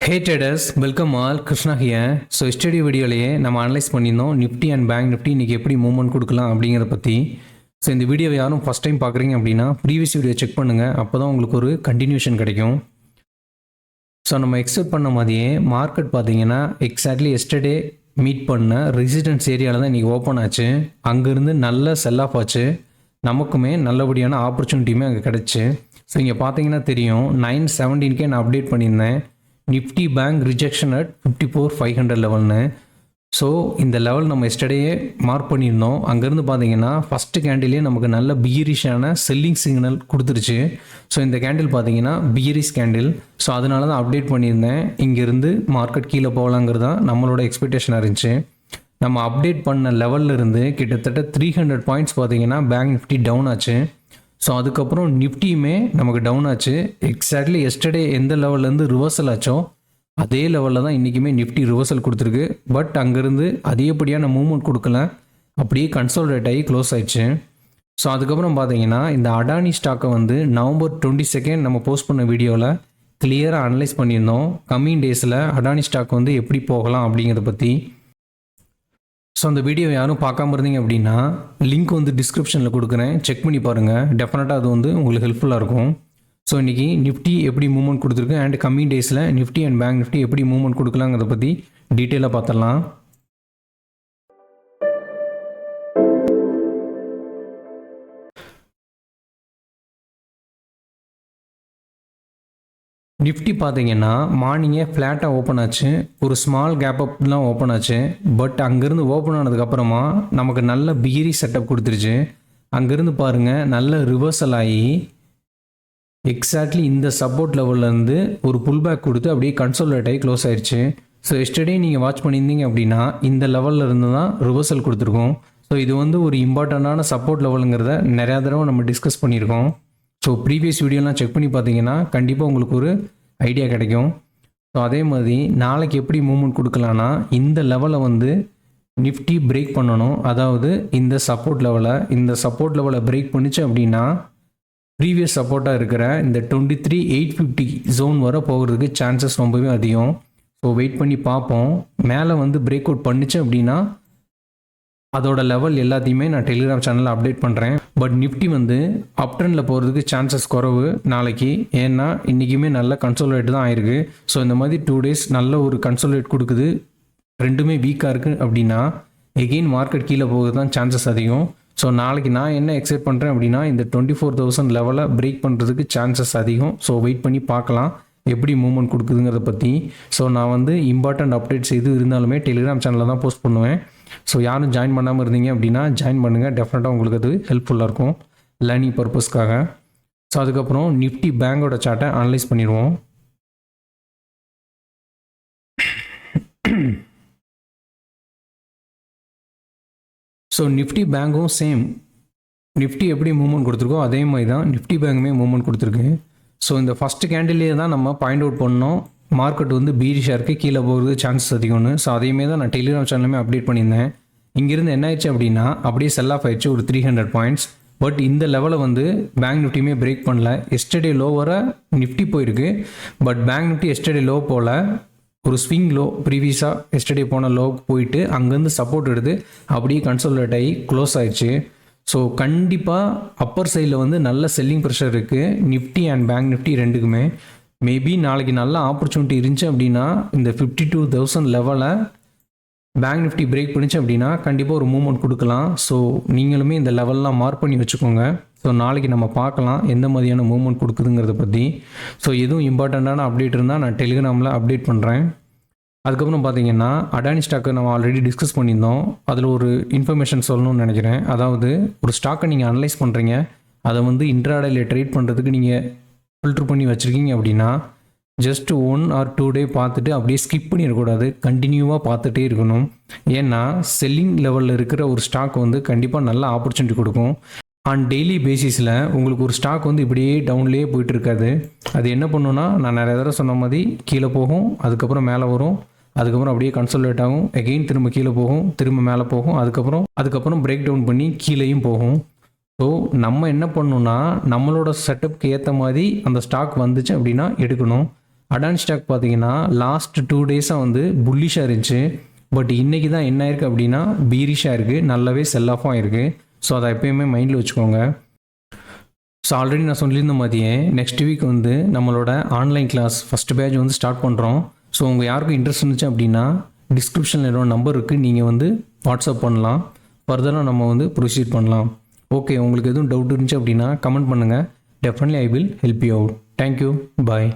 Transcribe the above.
Hey traders, welcome all. Krishna here. So study வீடியோலையே நம்ம analyse பண்ணியிருந்தோம் நிஃப்டி அண்ட் பேங்க் நிஃப்டி இன்றைக்கி எப்படி மூவ்மெண்ட் கொடுக்கலாம் அப்படிங்கிறத பற்றி. ஸோ இந்த வீடியோ யாரும் ஃபஸ்ட் டைம் பார்க்குறீங்க அப்படின்னா ப்ரீவியஸ் வீடியோ செக் பண்ணுங்கள், அப்போ தான் உங்களுக்கு ஒரு கண்டினியூஷன் கிடைக்கும். ஸோ நம்ம எக்ஸ்பெக்ட் பண்ண மாதிரியே மார்க்கெட் பார்த்தீங்கன்னா எக்ஸாக்ட்லி எஸ்டர்டே மீட் பண்ண ரெசிடென்ஸ் ஏரியாவில் தான் இன்றைக்கி ஓப்பன் ஆச்சு. அங்கேருந்து நல்ல செல் ஆஃப் ஆச்சு. நமக்குமே நல்லபடியான ஆப்பர்ச்சுனிட்டியுமே அங்கே கிடச்சி. ஸோ இங்கே பார்த்தீங்கன்னா தெரியும், 917 நான் அப்டேட் பண்ணியிருந்தேன். நிஃப்டி பேங்க் ரிஜெக்ஷன் அட் 54,500 லெவல்னு. ஸோ இந்த லெவல் நம்ம எஸ்டர்டேயே மார்க் பண்ணியிருந்தோம். அங்கேருந்து பார்த்தீங்கன்னா ஃபஸ்ட்டு கேண்டிலே நமக்கு நல்ல பியரிஷான செல்லிங் சிக்னல் கொடுத்துருச்சு. ஸோ இந்த கேண்டில் பார்த்தீங்கன்னா பியரிஷ் கேண்டில். ஸோ அதனால தான் அப்டேட் பண்ணியிருந்தேன். இங்கேருந்து மார்க்கெட் கீழே போகலாங்கிறது தான் நம்மளோட எக்ஸ்பெக்டேஷனாக இருந்துச்சு. நம்ம அப்டேட் பண்ண லெவலில் இருந்து கிட்டத்தட்ட 300 பாயிண்ட்ஸ் பார்த்தீங்கன்னா பேங்க் நிஃப்டி டவுன் ஆச்சு. ஸோ அதுக்கப்புறம் நிஃப்டியுமே நமக்கு டவுன் ஆச்சு. எக்ஸாக்ட்லி எஸ்டர்டே எந்த லெவல்லேருந்து ரிவர்சல் ஆச்சோ அதே லெவலில் தான் இன்றைக்குமே நிஃப்டி ரிவர்சல் கொடுத்துருக்கு. பட் அங்கேருந்து அதிகப்படியான மூவ்மெண்ட் கொடுக்கல, அப்படியே கன்சாலிடேட் ஆகி க்ளோஸ் ஆயிடுச்சு. ஸோ அதுக்கப்புறம் பார்த்தீங்கன்னா இந்த அடானி ஸ்டாக்கை வந்து நவம்பர் 22 நம்ம போஸ்ட் பண்ண வீடியோவில் கிளியராக அனலைஸ் பண்ணியிருந்தோம். கம்மிங் டேஸில் அடானி ஸ்டாக் வந்து எப்படி போகலாம் அப்படிங்கிறத பற்றி. ஸோ அந்த வீடியோ யாரும் பார்க்காம இருந்தீங்க அப்படின்னா லிங்க் வந்து டிஸ்கிரிப்ஷனில் கொடுக்குறேன், செக் பண்ணி பாருங்கள். டெஃபினட்டாக அது வந்து உங்களுக்கு ஹெல்ப்ஃபுல்லாக இருக்கும். ஸோ இன்றைக்கி நிஃப்டி எப்படி மூவ்மெண்ட் கொடுத்துருக்கு அண்ட் கம்மிங் டேஸில் நிஃப்டி அண்ட் பேங்க் நிஃப்டி எப்படி மூவ்மெண்ட் கொடுக்கலாங்கிறத பற்றி டீட்டெயிலாக பார்த்துடலாம். நிஃப்டி பார்த்தீங்கன்னா மார்னிங்கே ஃப்ளாட்டாக ஓப்பன் ஆச்சு. ஒரு ஸ்மால் கேப் அப் தான் ஓப்பன் ஆச்சு. பட் அங்கேருந்து ஓப்பன் ஆனதுக்கப்புறமா நமக்கு நல்ல பியரி செட்டப் கொடுத்துருச்சு. அங்கேருந்து பாருங்கள், நல்ல ரிவர்சல் ஆகி எக்ஸாக்ட்லி இந்த சப்போர்ட் லெவல்லேருந்து ஒரு புல் பேக் கொடுத்து அப்படியே கன்சாலிடேட் ஆகி க்ளோஸ் ஆயிடுச்சு. ஸோ எஸ்டர்டே நீங்கள் வாட்ச் பண்ணியிருந்தீங்க அப்படின்னா இந்த லெவலில் இருந்து தான் ரிவர்சல் கொடுத்துருக்கோம். ஸோ இது வந்து ஒரு இம்பார்ட்டண்ட்டான சப்போர்ட் லெவலுங்கிறத நிறையா தடவை நம்ம டிஸ்கஸ் பண்ணியிருக்கோம். ஸோ ப்ரீவியஸ் வீடியோலாம் செக் பண்ணி பார்த்தீங்கன்னா கண்டிப்பாக உங்களுக்கு ஒரு ஐடியா கிடைக்கும். ஸோ அதே மாதிரி நாளைக்கு எப்படி மூவ்மெண்ட் கொடுக்கலான்னா இந்த லெவலை வந்து நிஃப்டி பிரேக் பண்ணணும். அதாவது இந்த சப்போர்ட் லெவலை பிரேக் பண்ணிச்சு அப்படின்னா ப்ரீவியஸ் சப்போர்ட்டாக இருக்கிற இந்த 23,850 ஜோன் வர போகிறதுக்கு சான்சஸ் ரொம்பவே அதிகம். ஸோ வெயிட் பண்ணி பார்ப்போம். மேலே வந்து பிரேக் அவுட் பண்ணிச்சு அப்படின்னா அதோட லெவல் எல்லாத்தையுமே நான் டெலிகிராம் சேனலில் அப்டேட் பண்ணுறேன். பட் நிஃப்டி வந்து அப் ட்ரெண்டில் போகிறதுக்கு சான்சஸ் குறவு நாளைக்கு. ஏன்னா இன்றைக்குமே நல்ல கன்சாலிடேட் தான் ஆயிருக்கு. ஸோ இந்த மாதிரி 2 days நல்ல ஒரு கன்சாலிடேட் கொடுக்குது. ரெண்டுமே வீக்காக இருக்குது அப்படின்னா எகெயின் மார்க்கெட் கீழே போகிறது தான் சான்சஸ் அதிகம். ஸோ நாளைக்கு நான் என்ன எக்ஸ்பெக்ட் பண்ணுறேன் அப்படின்னா இந்த 24,000 லெவலை பிரேக் பண்ணுறதுக்கு சான்சஸ் அதிகம். ஸோ வெயிட் பண்ணி பார்க்கலாம் எப்படி மூவ்மெண்ட் கொடுக்குதுங்கிறத பற்றி. ஸோ நான் வந்து இம்பார்ட்டண்ட் அப்டேட்ஸ் எது இருந்தாலுமே டெலிகிராம் சேனலில் தான் போஸ்ட் பண்ணுவேன். ஸோ யாரும் ஜாயின் பண்ணாமல் இருந்தீங்க அப்படின்னா ஜாயின் பண்ணுங்கள். டெஃபினட்டாக உங்களுக்கு அது ஹெல்ப்ஃபுல்லாக இருக்கும் லேர்னிங் பர்பஸ்க்காக. ஸோ அதுக்கப்புறம் நிஃப்டி பேங்கோட சார்ட்டை அனலைஸ் பண்ணிடுவோம். ஸோ நிஃப்டி பேங்கும் சேம், நிஃப்டி எப்படி மூவ்மெண்ட் கொடுத்துருக்கோ அதே மாதிரி தான் நிஃப்டி பேங்குமே மூவ்மெண்ட் கொடுத்துருக்கு. ஸோ இந்த ஃபஸ்ட்டு கேண்டிலே தான் நம்ம பாயிண்ட் அவுட் பண்ணோம் மார்க்கெட் வந்து பீரிஷாக இருக்குது, கீழே போகிறது சான்சஸ் அதிகம்னு. ஸோ அதையுமே தான் நான் டெலிகிராம் சேனலுமே அப்டேட் பண்ணியிருந்தேன். இங்கேருந்து என்ன ஆயிடுச்சு அப்படின்னா அப்படியே செல் ஆஃப் ஆயிடுச்சு ஒரு 300 பாயிண்ட்ஸ். பட் இந்த லெவலை வந்து பேங்க் நிஃப்டியுமே பிரேக் பண்ணல. எஸ்டர்டே லோ வர நிஃப்டி போயிருக்கு. But bank Nifty yesterday low போல் ஒரு ஸ்விங் லோ ப்ரீவியஸாக எஸ்டர்டே போன லோவுக்கு போயிட்டு அங்கேருந்து சப்போர்ட் எடுத்து அப்படியே கன்சாலிடேட் ஆகி க்ளோஸ் ஆயிடுச்சு. ஸோ கண்டிப்பாக அப்பர் சைடில் வந்து நல்ல செல்லிங் ப்ரெஷர் இருக்குது நிஃப்டி அண்ட் பேங்க் நிஃப்டி ரெண்டுக்குமே. மேபி நாளைக்கு நல்ல ஆப்பர்ச்சுனிட்டி இருந்துச்சு அப்படின்னா இந்த 52,000 லெவலை பேங்க் நிஃப்டி பிரேக் பண்ணிச்சு அப்படின்னா கண்டிப்பாக ஒரு மூவ்மெண்ட் கொடுக்கலாம். ஸோ நீங்களுமே இந்த லெவல்லாம் மார்க் பண்ணி வச்சுக்கோங்க. ஸோ நாளைக்கு நம்ம பார்க்கலாம் எந்த மாதிரியான மூவ்மெண்ட் கொடுக்குதுங்கிறத பற்றி. ஸோ எதுவும் இம்பார்ட்டண்ட்டான அப்டேட் இருந்தால் நான் டெலிகிராமில் அப்டேட் பண்ணுறேன். அதுக்கப்புறம் பார்த்தீங்கன்னா அடானி ஸ்டாக்கை நம்ம ஆல்ரெடி டிஸ்கஸ் பண்ணியிருந்தோம். அதில் ஒரு இன்ஃபர்மேஷன் சொல்லணும்னு நினைக்கிறேன். அதாவது ஒரு ஸ்டாக்கை நீங்கள் அனலைஸ் பண்ணுறீங்க, அதை வந்து இன்ட்ராடேயில் ட்ரேட் பண்ணுறதுக்கு நீங்கள் ஃபில்ட்ரு பண்ணி வச்சுருக்கீங்க அப்படின்னா ஜஸ்ட் 1 or 2 டே பார்த்துட்டு அப்படியே ஸ்கிப் பண்ணிடக்கூடாது, கண்டினியூவாக பார்த்துட்டே இருக்கணும். ஏன்னா செல்லிங் லெவலில் இருக்கிற ஒரு ஸ்டாக் வந்து கண்டிப்பாக நல்ல ஆப்பர்ச்சுனிட்டி கொடுக்கும். ஆன் டெய்லி பேசிஸில் உங்களுக்கு ஒரு ஸ்டாக் வந்து இப்படியே டவுன்லேயே போயிட்டு இருக்காது. அது என்ன பண்ணுன்னா நான் நிறைய தடவை சொன்ன மாதிரி கீழே போகும், அதுக்கப்புறம் மேலே வரும், அதுக்கப்புறம் அப்படியே கன்சாலிடேட் ஆகும், எகெயின் திரும்ப கீழே போகும், திரும்ப மேலே போகும், அதுக்கப்புறம் பிரேக் டவுன் பண்ணி கீழேயும் போகும். ஸோ நம்ம என்ன பண்ணணும்னா நம்மளோட செட்டப்புக்கு ஏற்ற மாதிரி அந்த ஸ்டாக் வந்துச்சு அப்படின்னா எடுக்கணும். அடான் ஸ்டாக் பார்த்தீங்கன்னா லாஸ்ட் 2 டேஸாக வந்து புல்லிஷாக இருந்துச்சு. பட் இன்றைக்கி தான் என்ன ஆயிருக்கு அப்படின்னா பீரிஷாக இருக்குது, நல்லாவே செல் ஆஃபாக இருக்குது. ஸோ அதை எப்பயுமே மைண்டில் வச்சுக்கோங்க. ஸோ ஆல்ரெடி நான் சொல்லியிருந்த மாதிரியே நெக்ஸ்ட் வீக் வந்து நம்மளோட ஆன்லைன் கிளாஸ் ஃபஸ்ட் பேட்ச் வந்து ஸ்டார்ட் பண்ணுறோம். ஸோ உங்கள் யாருக்கும் இன்ட்ரெஸ்ட் இருந்துச்சு அப்படின்னா டிஸ்கிரிப்ஷனில் என்னோட நம்பர் இருக்குது, நீங்கள் வந்து வாட்ஸ்அப் பண்ணலாம். ஃபர்தராக நம்ம வந்து ப்ரொசீட் பண்ணலாம். ஓகே, உங்களுக்கு எதுவும் டவுட் இருந்துச்சு அப்படின்னா கமெண்ட் பண்ணுங்கள். Definitely I will help you out. Thank you, bye.